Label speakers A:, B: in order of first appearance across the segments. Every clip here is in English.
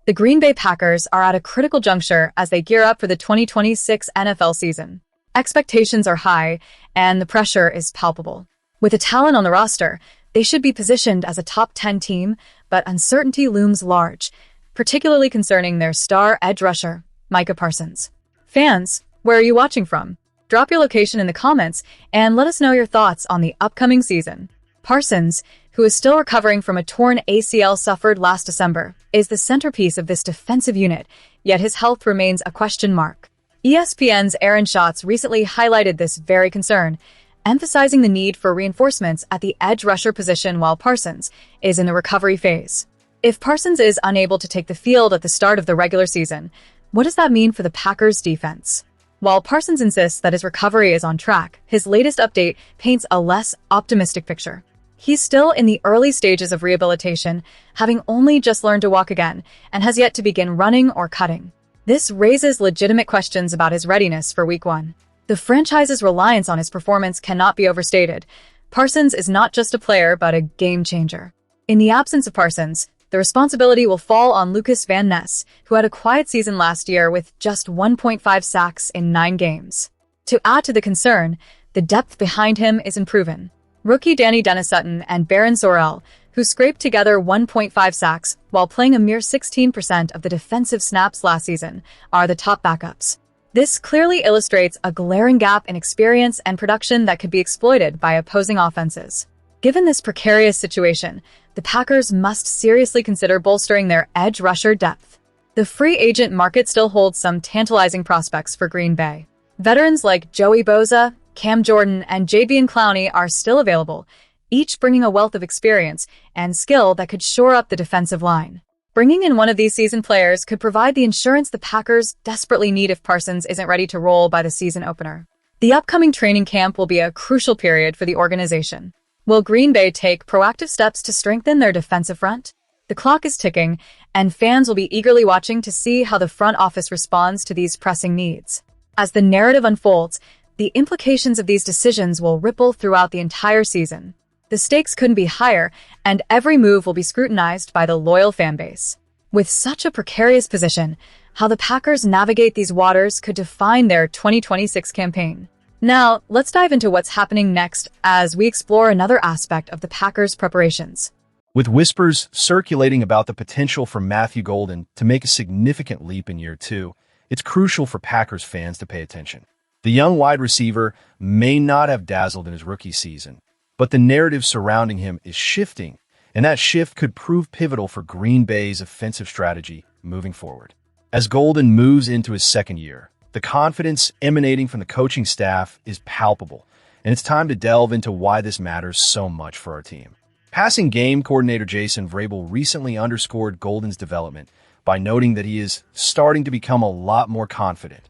A: The Green Bay Packers are at a critical juncture as they gear up for the 2026 NFL season. Expectations are high, and the pressure is palpable. With the talent on the roster, they should be positioned as a top 10 team, but uncertainty looms large, particularly concerning their star edge rusher, Micah Parsons. Fans, where are you watching from? Drop your location in the comments and let us know your thoughts on the upcoming season. Parsons, who is still recovering from a torn ACL suffered last December, is the centerpiece of this defensive unit, yet his health remains a question mark. ESPN's Schatz recently highlighted this very concern, emphasizing the need for reinforcements at the edge rusher position while Parsons is in the recovery phase. If Parsons is unable to take the field at the start of the regular season, what does that mean for the Packers' defense? While Parsons insists that his recovery is on track, his latest update paints a less optimistic picture. He's still in the early stages of rehabilitation, having only just learned to walk again, and has yet to begin running or cutting. This raises legitimate questions about his readiness for Week 1. The franchise's reliance on his performance cannot be overstated. Parsons is not just a player, but a game changer. In the absence of Parsons, the responsibility will fall on Lucas Van Ness, who had a quiet season last year with just 1.5 sacks in 9 games. To add to the concern, the depth behind him is unproven. Rookie Danny Dennis-Sutton and Baron Sorrell, who scraped together 1.5 sacks while playing a mere 16% of the defensive snaps last season, are the top backups. This clearly illustrates a glaring gap in experience and production that could be exploited by opposing offenses. Given this precarious situation, the Packers must seriously consider bolstering their edge rusher depth. The free agent market still holds some tantalizing prospects for Green Bay. Veterans like Joey Bosa, Cam Jordan, and Jadeveon Clowney are still available, each bringing a wealth of experience and skill that could shore up the defensive line. Bringing in one of these seasoned players could provide the insurance the Packers desperately need if Parsons isn't ready to roll by the season opener. The upcoming training camp will be a crucial period for the organization. Will Green Bay take proactive steps to strengthen their defensive front? The clock is ticking, and fans will be eagerly watching to see how the front office responds to these pressing needs. As the narrative unfolds, the implications of these decisions will ripple throughout the entire season. The stakes couldn't be higher, and every move will be scrutinized by the loyal fanbase. With such a precarious position, how the Packers navigate these waters could define their 2026 campaign. Now, let's dive into what's happening next as we explore another aspect of the Packers' preparations.
B: With whispers circulating about the potential for Matthew Golden to make a significant leap in year 2, it's crucial for Packers fans to pay attention. The young wide receiver may not have dazzled in his rookie season, but the narrative surrounding him is shifting, and that shift could prove pivotal for Green Bay's offensive strategy moving forward. As Golden moves into his second year, the confidence emanating from the coaching staff is palpable, and it's time to delve into why this matters so much for our team. Passing game coordinator Jason Vrabel recently underscored Golden's development by noting that he is starting to become a lot more confident.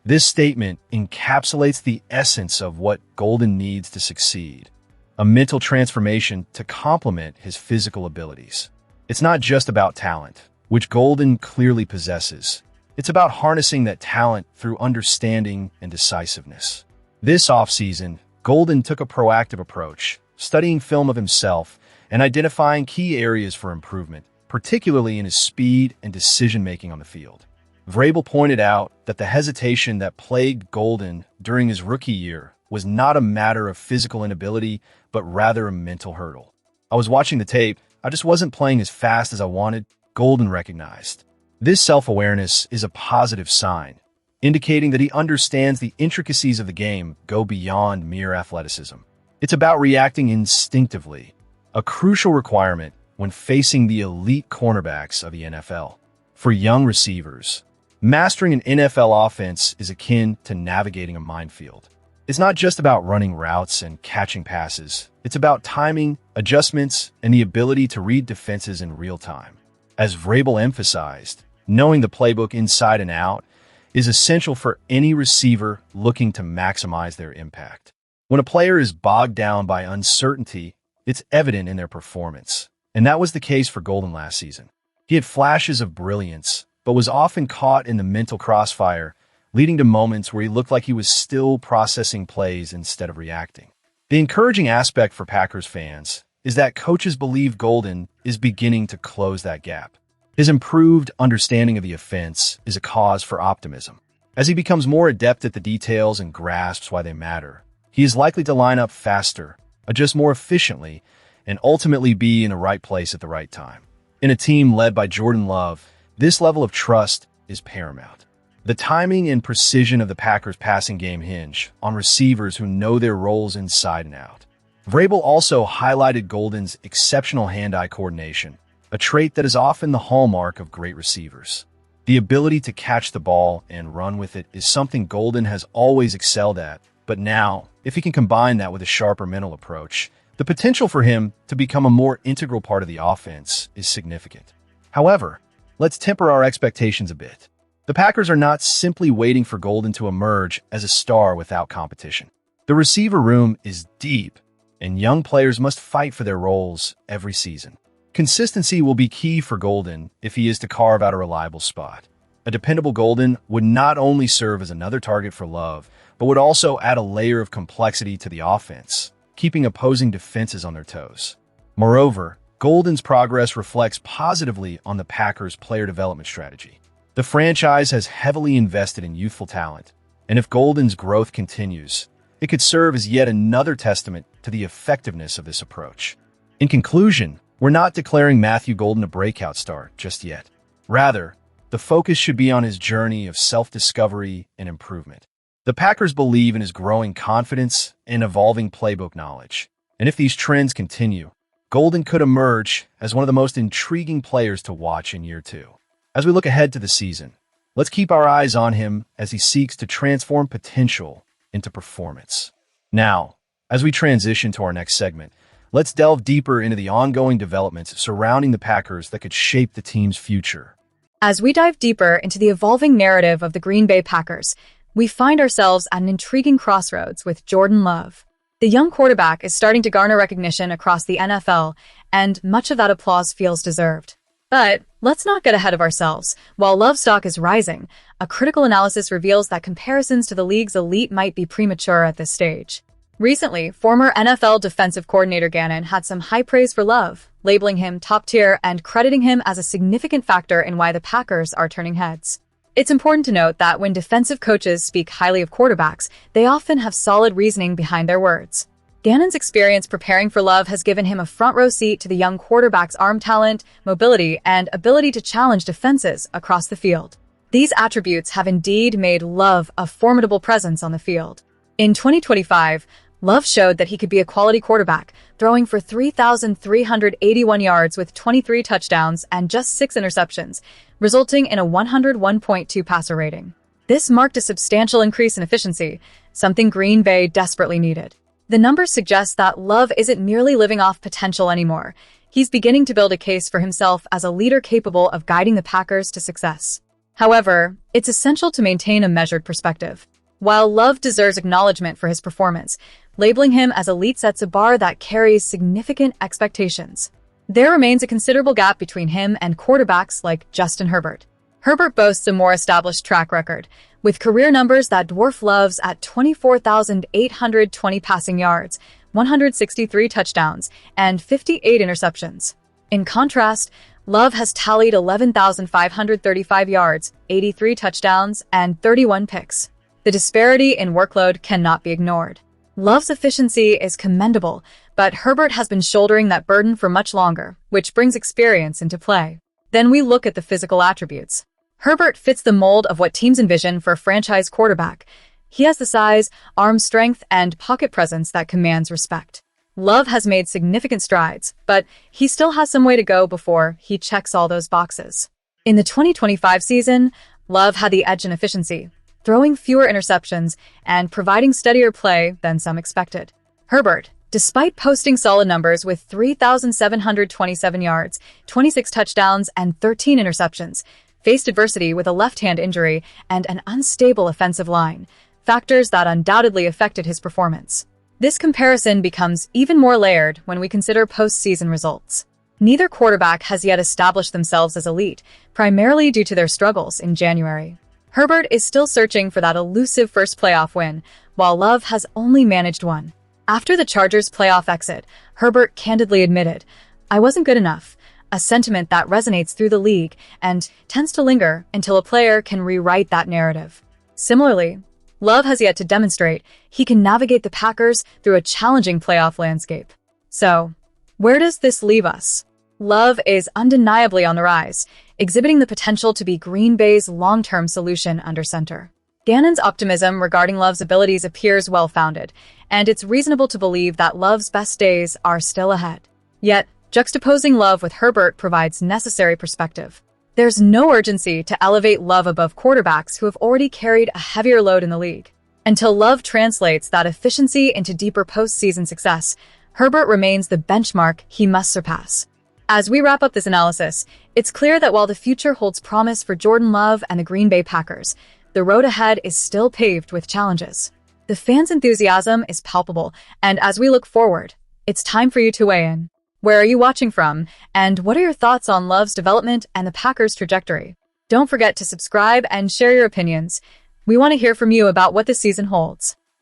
B: This statement encapsulates the essence of what Golden needs to succeed, a mental transformation to complement his physical abilities. It's not just about talent, which Golden clearly possesses. It's about harnessing that talent through understanding and decisiveness. This offseason, Golden took a proactive approach, studying film of himself and identifying key areas for improvement, particularly in his speed and decision-making on the field. Vrabel pointed out that the hesitation that plagued Golden during his rookie year was not a matter of physical inability, but rather a mental hurdle. "I was watching the tape. I just wasn't playing as fast as I wanted," Golden recognized. This self-awareness is a positive sign, indicating that he understands the intricacies of the game go beyond mere athleticism. It's about reacting instinctively, a crucial requirement when facing the elite cornerbacks of the NFL. For young receivers, mastering an NFL offense is akin to navigating a minefield. It's not just about running routes and catching passes. It's about timing, adjustments, and the ability to read defenses in real time. As Vrabel emphasized, knowing the playbook inside and out is essential for any receiver looking to maximize their impact. When a player is bogged down by uncertainty, it's evident in their performance. And that was the case for Golden last season. He had flashes of brilliance, but was often caught in the mental crossfire, leading to moments where he looked like he was still processing plays instead of reacting. The encouraging aspect for Packers fans is that coaches believe Golden is beginning to close that gap. His improved understanding of the offense is a cause for optimism. As he becomes more adept at the details and grasps why they matter, he is likely to line up faster, adjust more efficiently, and ultimately be in the right place at the right time. In a team led by Jordan Love, this level of trust is paramount. The timing and precision of the Packers' passing game hinge on receivers who know their roles inside and out. Vrabel also highlighted Golden's exceptional hand-eye coordination, a trait that is often the hallmark of great receivers. The ability to catch the ball and run with it is something Golden has always excelled at, but now, if he can combine that with a sharper mental approach, the potential for him to become a more integral part of the offense is significant. However, let's temper our expectations a bit. The Packers are not simply waiting for Golden to emerge as a star without competition. The receiver room is deep, and young players must fight for their roles every season. Consistency will be key for Golden if he is to carve out a reliable spot. A dependable Golden would not only serve as another target for Love, but would also add a layer of complexity to the offense, keeping opposing defenses on their toes. Moreover, Golden's progress reflects positively on the Packers' player development strategy. The franchise has heavily invested in youthful talent, and if Golden's growth continues, it could serve as yet another testament to the effectiveness of this approach. In conclusion, we're not declaring Matthew Golden a breakout star just yet. Rather, the focus should be on his journey of self-discovery and improvement. The Packers believe in his growing confidence and evolving playbook knowledge, and if these trends continue, Golden could emerge as one of the most intriguing players to watch in year 2. As we look ahead to the season, let's keep our eyes on him as he seeks to transform potential into performance. Now, as we transition to our next segment, let's delve deeper into the ongoing developments surrounding the Packers that could shape the team's future.
A: As we dive deeper into the evolving narrative of the Green Bay Packers, we find ourselves at an intriguing crossroads with Jordan Love. The young quarterback is starting to garner recognition across the NFL, and much of that applause feels deserved. But let's not get ahead of ourselves. While Love's stock is rising, a critical analysis reveals that comparisons to the league's elite might be premature at this stage. Recently, former NFL defensive coordinator Gannon had some high praise for Love, labeling him top tier and crediting him as a significant factor in why the Packers are turning heads. It's important to note that when defensive coaches speak highly of quarterbacks, they often have solid reasoning behind their words. Gannon's experience preparing for Love has given him a front-row seat to the young quarterback's arm talent, mobility, and ability to challenge defenses across the field. These attributes have indeed made Love a formidable presence on the field. In 2025, Love showed that he could be a quality quarterback, throwing for 3,381 yards with 23 touchdowns and just 6 interceptions, resulting in a 101.2 passer rating. This marked a substantial increase in efficiency, something Green Bay desperately needed. The numbers suggest that Love isn't merely living off potential anymore. He's beginning to build a case for himself as a leader capable of guiding the Packers to success. However, it's essential to maintain a measured perspective. While Love deserves acknowledgement for his performance, labeling him as elite sets a bar that carries significant expectations. There remains a considerable gap between him and quarterbacks like Justin Herbert. Herbert boasts a more established track record, with career numbers that dwarf Love's at 24,820 passing yards, 163 touchdowns, and 58 interceptions. In contrast, Love has tallied 11,535 yards, 83 touchdowns, and 31 picks. The disparity in workload cannot be ignored. Love's efficiency is commendable, but Herbert has been shouldering that burden for much longer, which brings experience into play. Then we look at the physical attributes. Herbert fits the mold of what teams envision for a franchise quarterback. He has the size, arm strength, and pocket presence that commands respect. Love has made significant strides, but he still has some way to go before he checks all those boxes. In the 2025 season, Love had the edge in efficiency, throwing fewer interceptions and providing steadier play than some expected. Herbert, despite posting solid numbers with 3,727 yards, 26 touchdowns, and 13 interceptions, faced adversity with a left-hand injury and an unstable offensive line, factors that undoubtedly affected his performance. This comparison becomes even more layered when we consider postseason results. Neither quarterback has yet established themselves as elite, primarily due to their struggles in January. Herbert is still searching for that elusive first playoff win, while Love has only managed one. After the Chargers' playoff exit, Herbert candidly admitted, "I wasn't good enough. a sentiment that resonates through the league and tends to linger until a player can rewrite that narrative. Similarly, Love has yet to demonstrate he can navigate the Packers through a challenging playoff landscape. So, where does this leave us? Love is undeniably on the rise, exhibiting the potential to be Green Bay's long-term solution under center. Gannon's optimism regarding Love's abilities appears well-founded, and it's reasonable to believe that Love's best days are still ahead. Yet, juxtaposing Love with Herbert provides necessary perspective. There's no urgency to elevate Love above quarterbacks who have already carried a heavier load in the league. Until Love translates that efficiency into deeper postseason success, Herbert remains the benchmark he must surpass. As we wrap up this analysis, it's clear that while the future holds promise for Jordan Love and the Green Bay Packers, the road ahead is still paved with challenges. The fans' enthusiasm is palpable, and as we look forward, it's time for you to weigh in. Where are you watching from, and what are your thoughts on Love's development and the Packers' trajectory? Don't forget to subscribe and share your opinions. We want to hear from you about what this season holds.